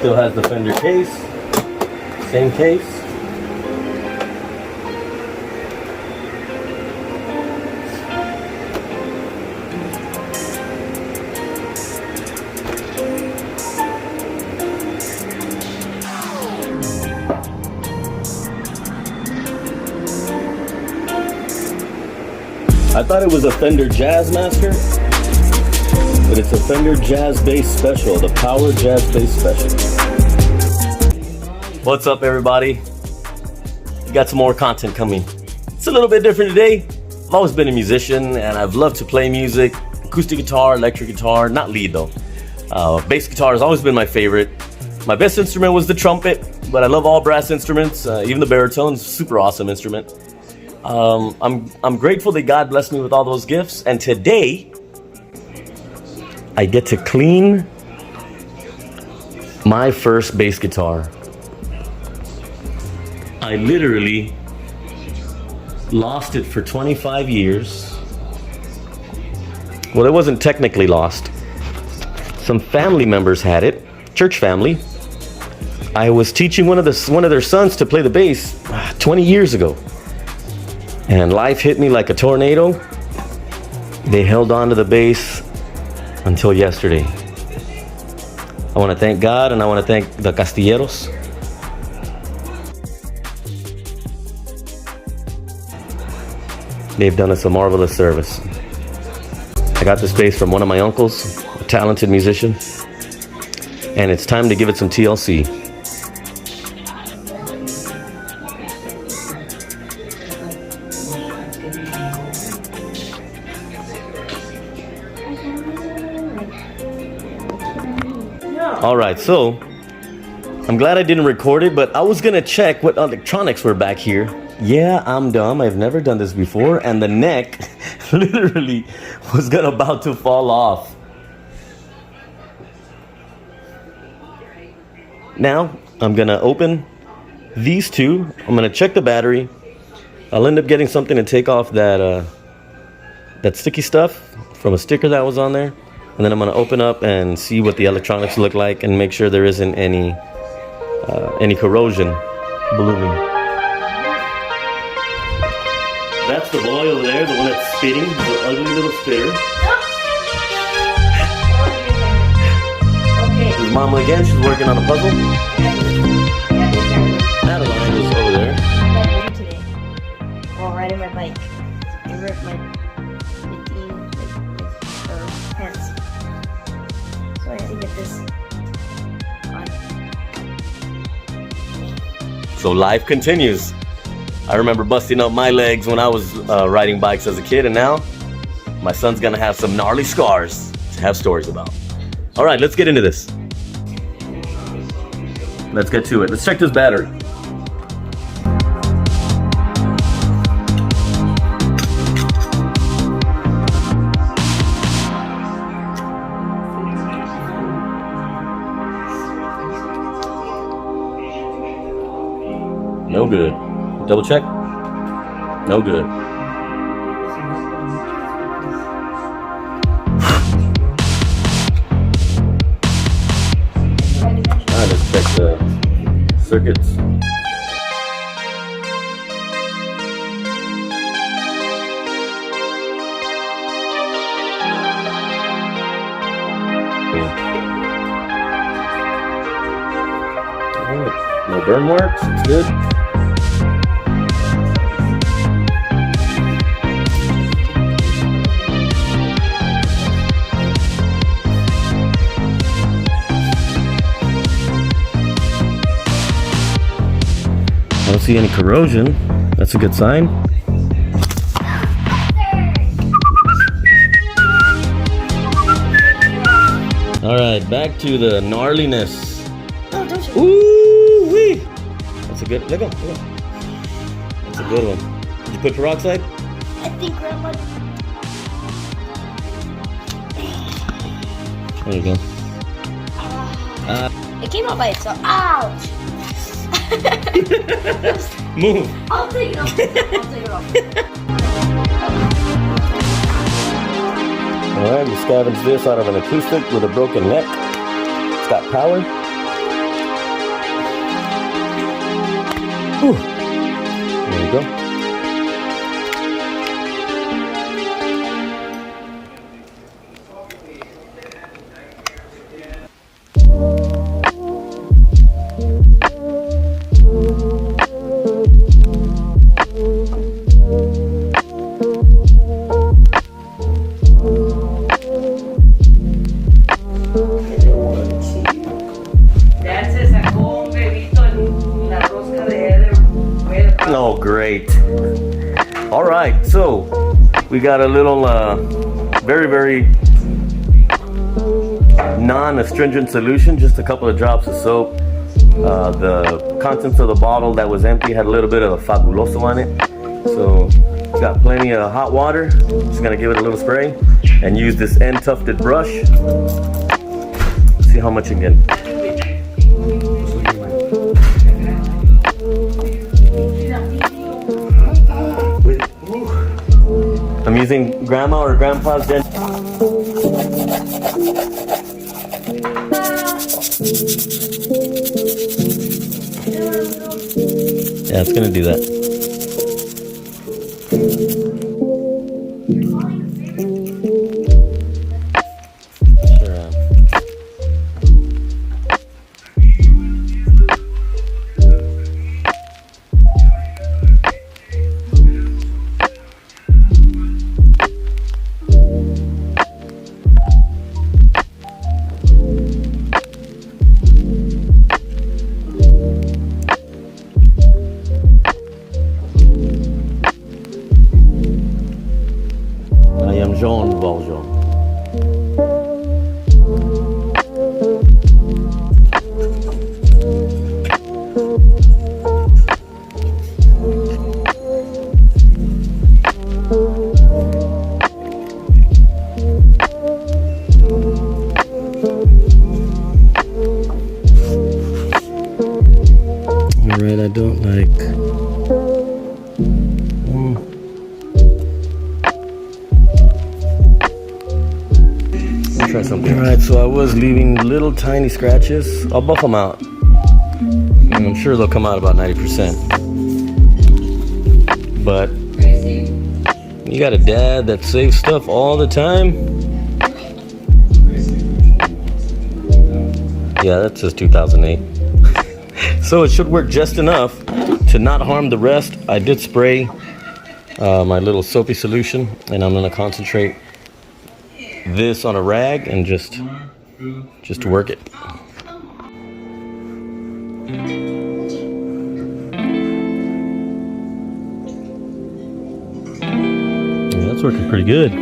Still has the Fender case. Same case. I thought it was a Fender Jazzmaster, but it's a Fender Jazz Bass Special, the Power Jazz Bass Special. What's up, everybody? We got some more content coming. It's a little bit different today. I've always been a musician, and I've loved to play music. Acoustic guitar, electric guitar, not lead though. Bass guitar has always been my favorite. My best instrument was the trumpet, but I love all brass instruments, even the baritone, super awesome instrument. I'm grateful that God blessed me with all those gifts, and today I get to clean my first bass guitar. I literally lost it for 25 years. Well, it wasn't technically lost. Some family members had it, church family. I was teaching one of their sons to play the bass 20 years ago. And life hit me like a tornado. They held on to the bass until yesterday. I want to thank God, and I want to thank the Castilleros. They've done us a marvelous service. I got this bass from one of my uncles, a talented musician, and it's time to give it some TLC. All right, so I'm glad I didn't record it, but I was gonna check what electronics were back here. Yeah, I'm dumb. I've never done this before, and the neck literally was about to fall off. Now I'm gonna open these two. I'm gonna check the battery. I'll end up getting something to take off that sticky stuff from a sticker that was on there. And then I'm going to open up and see what the electronics look like and make sure there isn't any corrosion blooming. That's the boy over there, the one that's spitting, the ugly little spitter. Okay. Is Mama again? She's working on a puzzle? Adeline is over there. I read today while riding my bike. I ripped my 15 pants. So I had to get this on. So life continues. I remember busting up my legs when I was riding bikes as a kid, and now my son's gonna have some gnarly scars to have stories about. All right, let's get into this. Let's get to it. Let's check this battery. No good. Double check. No good. Alright, let's check the circuits. Alright, no burn marks. It's good. I don't see any corrosion. That's a good sign. All right, back to the gnarliness. Oh, don't you? Ooh wee! That's a good. Let go. That's a good one. Did you put peroxide? I think Grandma. There you go. It came out by itself. Ouch! Move. I'll take it off. I'll take it off. Alright, we scavenged this out of an acoustic with a broken neck. It's got power. Whew. There we go. Oh, great. All right, so we got a little very, very non-astringent solution, just a couple of drops of soap. The contents of the bottle that was empty had a little bit of fabuloso on it. So got plenty of hot water. Just gonna give it a little spray and use this end tufted brush. See how much again. I'm using grandma or grandpa's dent. Yeah, it's gonna do that. Sure. I am Jean Valjean. Alright, I don't like. Try something. Alright, so I was leaving little tiny scratches. I'll buff them out. And I'm sure they'll come out about 90%. But you got a dad that saves stuff all the time. Yeah, that says 2008. So it should work just enough to not harm the rest. I did spray my little soapy solution, and I'm gonna concentrate this on a rag and just work it. Yeah, that's working pretty good.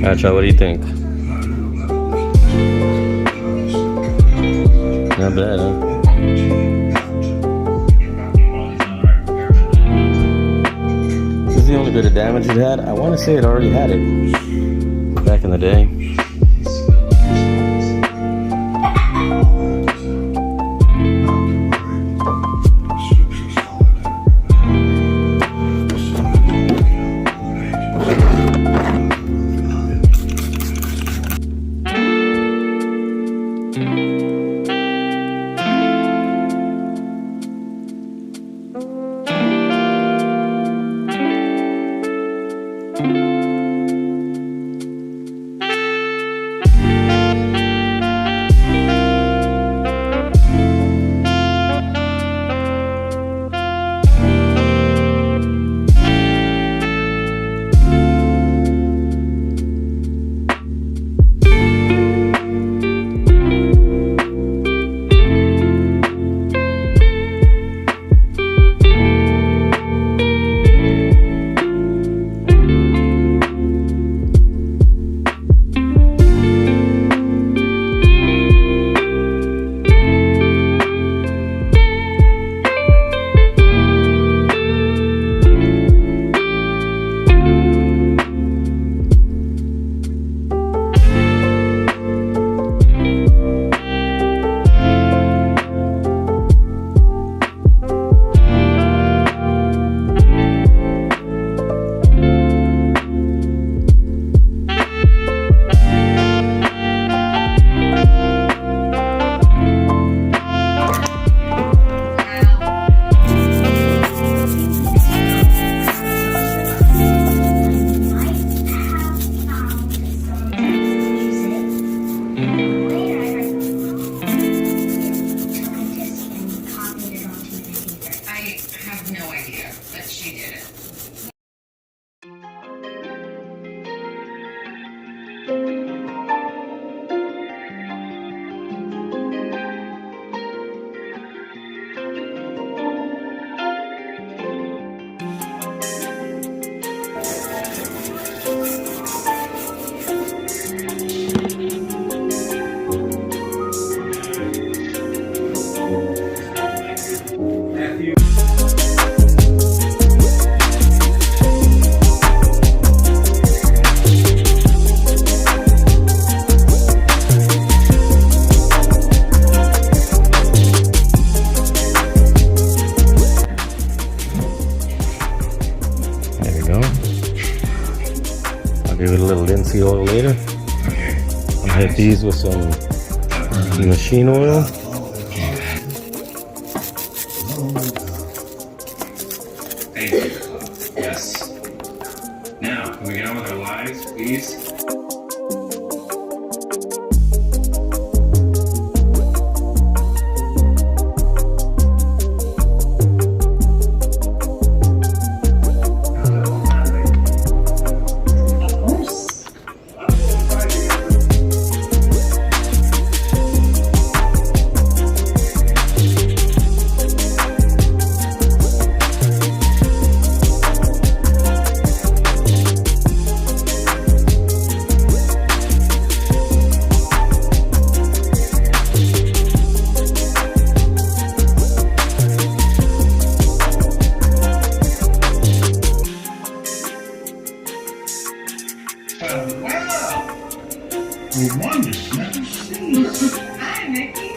Acha, what do you think? Not bad, huh? This is the only bit of damage it had. I want to say it already had it back in the day. I'm gonna hit these with some machine oil. Thank you. Yes. Now, can we get on with our lives, please? Wow! A wonder never seen. Hi, Mickey.